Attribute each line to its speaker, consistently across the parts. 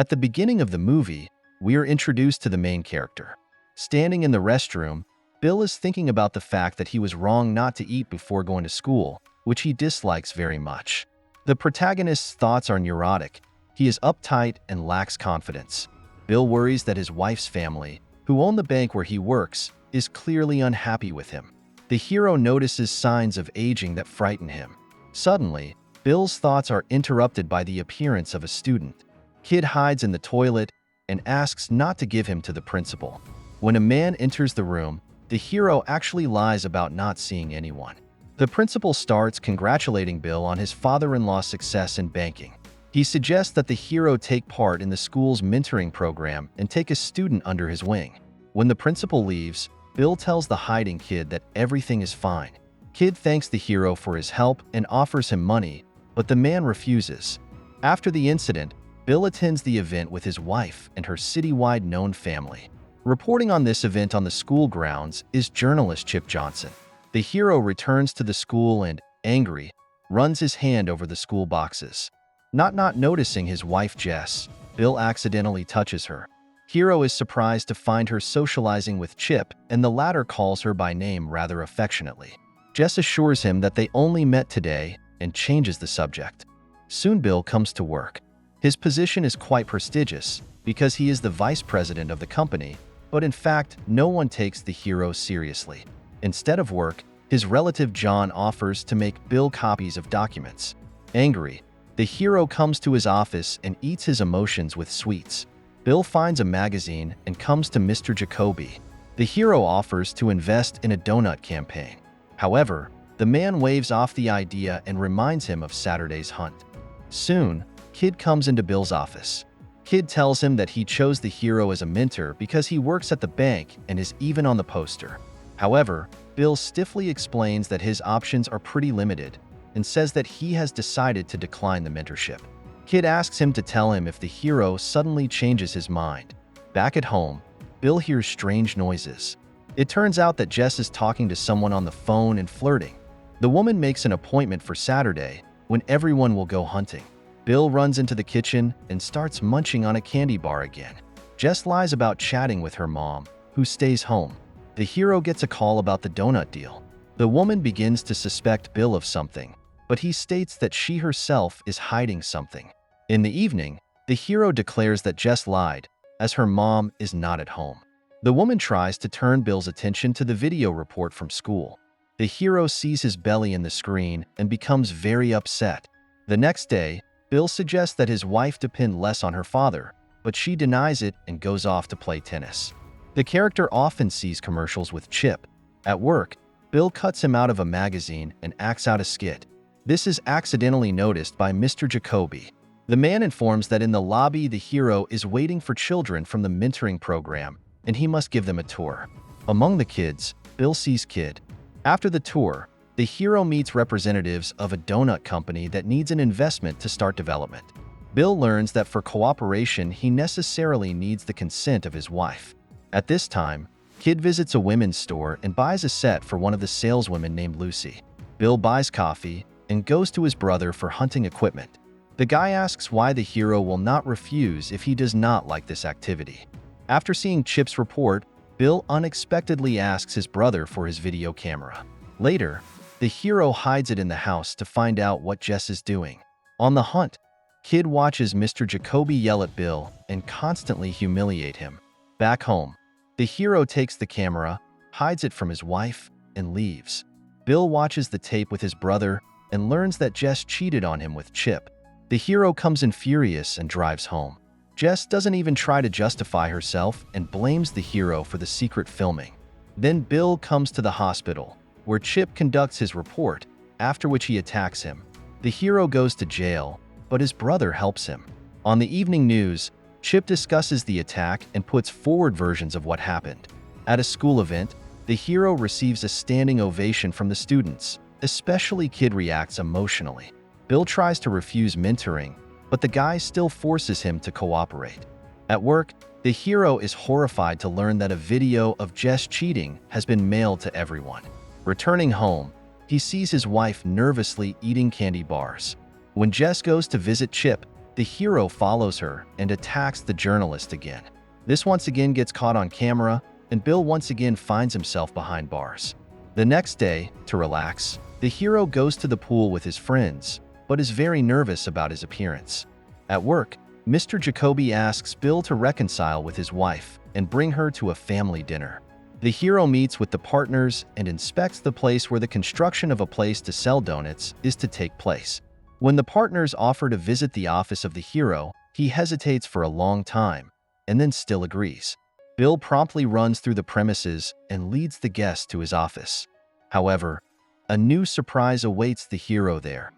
Speaker 1: At the beginning of the movie, we are introduced to the main character. Standing in the restroom, Bill is thinking about the fact that he was wrong not to eat before going to school, which he dislikes very much. The protagonist's thoughts are neurotic. He is uptight and lacks confidence. Bill worries that his wife's family, who own the bank where he works, is clearly unhappy with him. The hero notices signs of aging that frighten him. Suddenly, Bill's thoughts are interrupted by the appearance of a student. Kid hides in the toilet and asks not to give him to the principal. When a man enters the room, the hero actually lies about not seeing anyone. The principal starts congratulating Bill on his father-in-law's success in banking. He suggests that the hero take part in the school's mentoring program and take a student under his wing. When the principal leaves, Bill tells the hiding kid that everything is fine. Kid thanks the hero for his help and offers him money, but the man refuses. After the incident, Bill attends the event with his wife and her citywide known family. Reporting on this event on the school grounds is journalist Chip Johnson. The hero returns to the school and, angry, runs his hand over the school boxes. Not noticing his wife Jess, Bill accidentally touches her. Hero is surprised to find her socializing with Chip, and the latter calls her by name rather affectionately. Jess assures him that they only met today and changes the subject. Soon Bill comes to work. His position is quite prestigious because he is the vice president of the company, but in fact, no one takes the hero seriously. Instead of work, his relative John offers to make Bill copies of documents. Angry, the hero comes to his office and eats his emotions with sweets. Bill finds a magazine and comes to Mr. Jacoby. The hero offers to invest in a donut campaign. However, the man waves off the idea and reminds him of Saturday's hunt. Soon, Kid comes into Bill's office. Kid tells him that he chose the hero as a mentor because he works at the bank and is even on the poster. However, Bill stiffly explains that his options are pretty limited and says that he has decided to decline the mentorship. Kid asks him to tell him if the hero suddenly changes his mind. Back at home, Bill hears strange noises. It turns out that Jess is talking to someone on the phone and flirting. The woman makes an appointment for Saturday when everyone will go hunting. Bill runs into the kitchen and starts munching on a candy bar again. Jess lies about chatting with her mom, who stays home. The hero gets a call about the donut deal. The woman begins to suspect Bill of something, but he states that she herself is hiding something. In the evening, the hero declares that Jess lied, as her mom is not at home. The woman tries to turn Bill's attention to the video report from school. The hero sees his belly in the screen and becomes very upset. The next day, Bill suggests that his wife depend less on her father, but she denies it and goes off to play tennis. The character often sees commercials with Chip. At work, Bill cuts him out of a magazine and acts out a skit. This is accidentally noticed by Mr. Jacoby. The man informs that in the lobby the hero is waiting for children from the mentoring program, and he must give them a tour. Among the kids, Bill sees Kid. After the tour, the hero meets representatives of a donut company that needs an investment to start development. Bill learns that for cooperation he necessarily needs the consent of his wife. At this time, Kid visits a women's store and buys a set for one of the saleswomen named Lucy. Bill buys coffee and goes to his brother for hunting equipment. The guy asks why the hero will not refuse if he does not like this activity. After seeing Chip's report, Bill unexpectedly asks his brother for his video camera. Later, the hero hides it in the house to find out what Jess is doing. On the hunt, Kid watches Mr. Jacoby yell at Bill and constantly humiliate him. Back home, the hero takes the camera, hides it from his wife, and leaves. Bill watches the tape with his brother and learns that Jess cheated on him with Chip. The hero comes in furious and drives home. Jess doesn't even try to justify herself and blames the hero for the secret filming. Then Bill comes to the hospital, where Chip conducts his report, after which he attacks him. The hero goes to jail, but his brother helps him. On the evening news, Chip discusses the attack and puts forward versions of what happened. At a school event, the hero receives a standing ovation from the students. Especially Kid reacts emotionally. Bill tries to refuse mentoring, but the guy still forces him to cooperate. At work, the hero is horrified to learn that a video of Jess cheating has been mailed to everyone. Returning home, he sees his wife nervously eating candy bars. When Jess goes to visit Chip, the the hero follows her and attacks the journalist again. This once again gets caught on camera, and Bill once again finds himself behind bars. The next day, to relax, the hero goes to the pool with his friends, but is very nervous about his appearance. At work, Mr. Jacoby asks Bill to reconcile with his wife and bring her to a family dinner. The hero meets with the partners and inspects the place where the construction of a place to sell donuts is to take place. When the partners offer to visit the office of the hero, he hesitates for a long time and then still agrees. Bill promptly runs through the premises and leads the guests to his office. However, a new surprise awaits the hero there.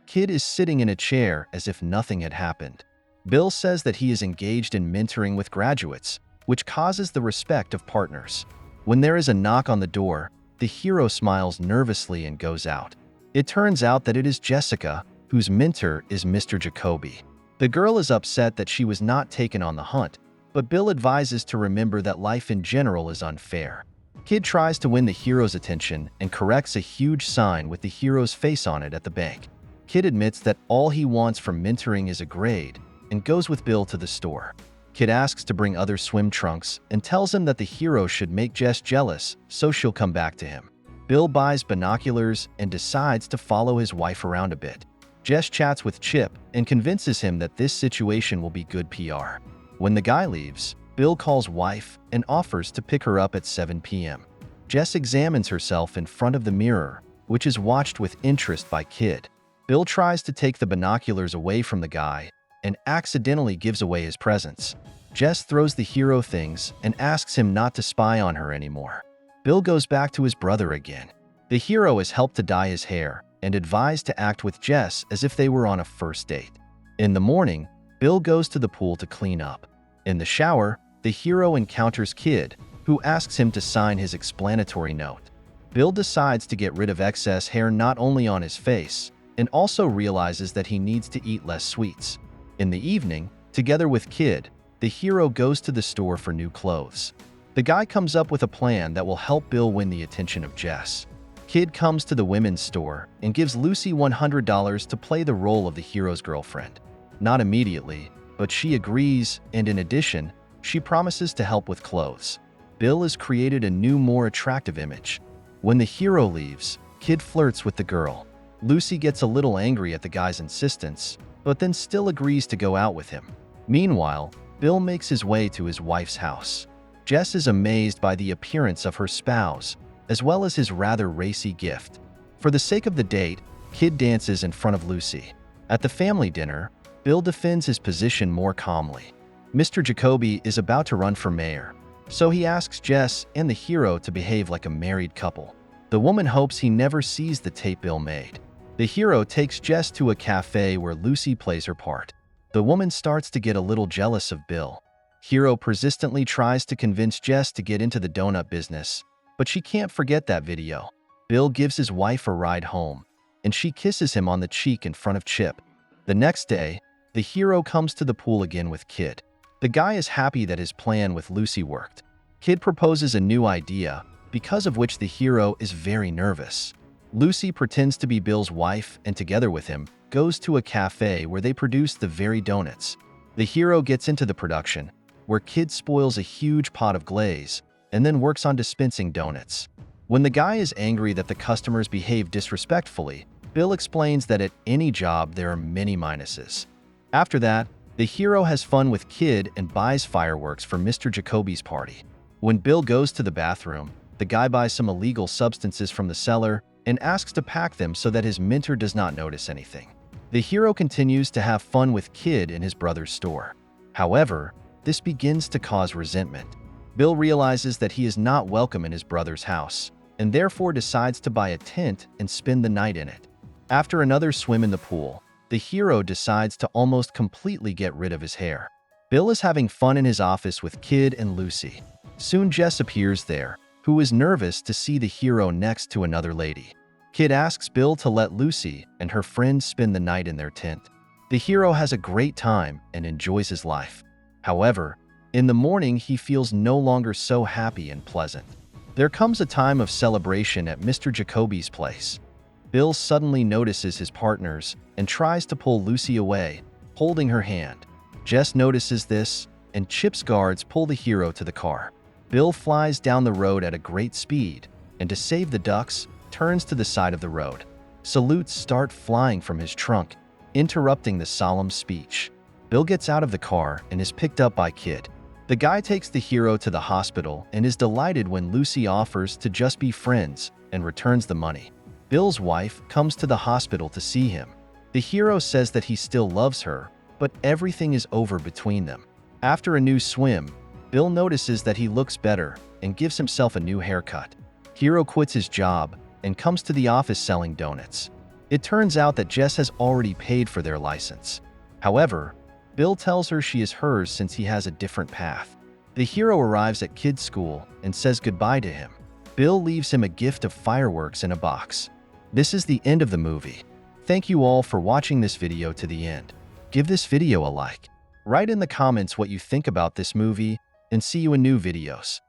Speaker 1: Kid is sitting in a chair as if nothing had happened. Bill says that he is engaged in mentoring with graduates, which causes the respect of partners. When there is a knock on the door, the hero smiles nervously and goes out. It turns out that it is Jessica, whose mentor is Mr. Jacoby. The girl is upset that she was not taken on the hunt, but Bill advises to remember that life in general is unfair. Kid tries to win the hero's attention and corrects a huge sign with the hero's face on it at the bank. Kid admits that all he wants from mentoring is a grade and goes with Bill to the store. Kid asks to bring other swim trunks and tells him that the hero should make Jess jealous so she'll come back to him. Bill buys binoculars and decides to follow his wife around a bit. Jess chats with Chip and convinces him that this situation will be good PR. When the guy leaves, Bill calls wife and offers to pick her up at 7 p.m. Jess examines herself in front of the mirror, which is watched with interest by Kid. Bill tries to take the binoculars away from the guy and accidentally gives away his presents. Jess throws the hero things and asks him not to spy on her anymore. Bill goes back to his brother again. The hero is helped to dye his hair and advised to act with Jess as if they were on a first date. In the morning, Bill goes to the pool to clean up. In the shower, the hero encounters Kid, who asks him to sign his explanatory note. Bill decides to get rid of excess hair not only on his face, and also realizes that he needs to eat less sweets. In the evening, together with Kid, the hero goes to the store for new clothes. The guy comes up with a plan that will help Bill win the attention of Jess. Kid comes to the women's store and gives Lucy $100 to play the role of the hero's girlfriend. Not immediately, but she agrees, and in addition, she promises to help with clothes. Bill has created a new, more attractive image. When the hero leaves, Kid flirts with the girl. Lucy gets a little angry at the guy's insistence, but then still agrees to go out with him. Meanwhile, Bill makes his way to his wife's house. Jess is amazed by the appearance of her spouse, as well as his rather racy gift. For the sake of the date, Kid dances in front of Lucy. At the family dinner, Bill defends his position more calmly. Mr. Jacoby is about to run for mayor, so he asks Jess and the hero to behave like a married couple. The woman hopes he never sees the tape Bill made. The hero takes Jess to a cafe where Lucy plays her part. The woman starts to get a little jealous of Bill. Hero persistently tries to convince Jess to get into the donut business, but she can't forget that video. Bill gives his wife a ride home, and she kisses him on the cheek in front of Chip. The next day, the hero comes to the pool again with Kid. The guy is happy that his plan with Lucy worked. Kid proposes a new idea, because of which the hero is very nervous. Lucy pretends to be Bill's wife and together with him, goes to a cafe where they produce the very donuts. The hero gets into the production, where Kid spoils a huge pot of glaze and then works on dispensing donuts. When the guy is angry that the customers behave disrespectfully, Bill explains that at any job there are many minuses. After that, the hero has fun with Kid and buys fireworks for Mr. Jacoby's party. When Bill goes to the bathroom, the guy buys some illegal substances from the seller and asks to pack them so that his mentor does not notice anything. The hero continues to have fun with Kid in his brother's store. However, this begins to cause resentment. Bill realizes that he is not welcome in his brother's house, and therefore decides to buy a tent and spend the night in it. After another swim in the pool, the hero decides to almost completely get rid of his hair. Bill is having fun in his office with Kid and Lucy. Soon Jess appears there, who is nervous to see the hero next to another lady. Kid asks Bill to let Lucy and her friends spend the night in their tent. The hero has a great time and enjoys his life. However, in the morning he feels no longer so happy and pleasant. There comes a time of celebration at Mr. Jacoby's place. Bill suddenly notices his partners and tries to pull Lucy away, holding her hand. Jess notices this, and Chip's guards pull the hero to the car. Bill flies down the road at a great speed, and to save the ducks, turns to the side of the road. Salutes start flying from his trunk, interrupting the solemn speech. Bill gets out of the car and is picked up by Kid. The guy takes the hero to the hospital and is delighted when Lucy offers to just be friends and returns the money. Bill's wife comes to the hospital to see him. The hero says that he still loves her, but everything is over between them. After a new swim, Bill notices that he looks better and gives himself a new haircut. Hero quits his job and comes to the office selling donuts. It turns out that Jess has already paid for their license. However, Bill tells her she is hers since he has a different path. The hero arrives at Kid's school and says goodbye to him. Bill leaves him a gift of fireworks in a box. This is the end of the movie. Thank you all for watching this video to the end. Give this video a like. Write in the comments what you think about this movie, and see you in new videos.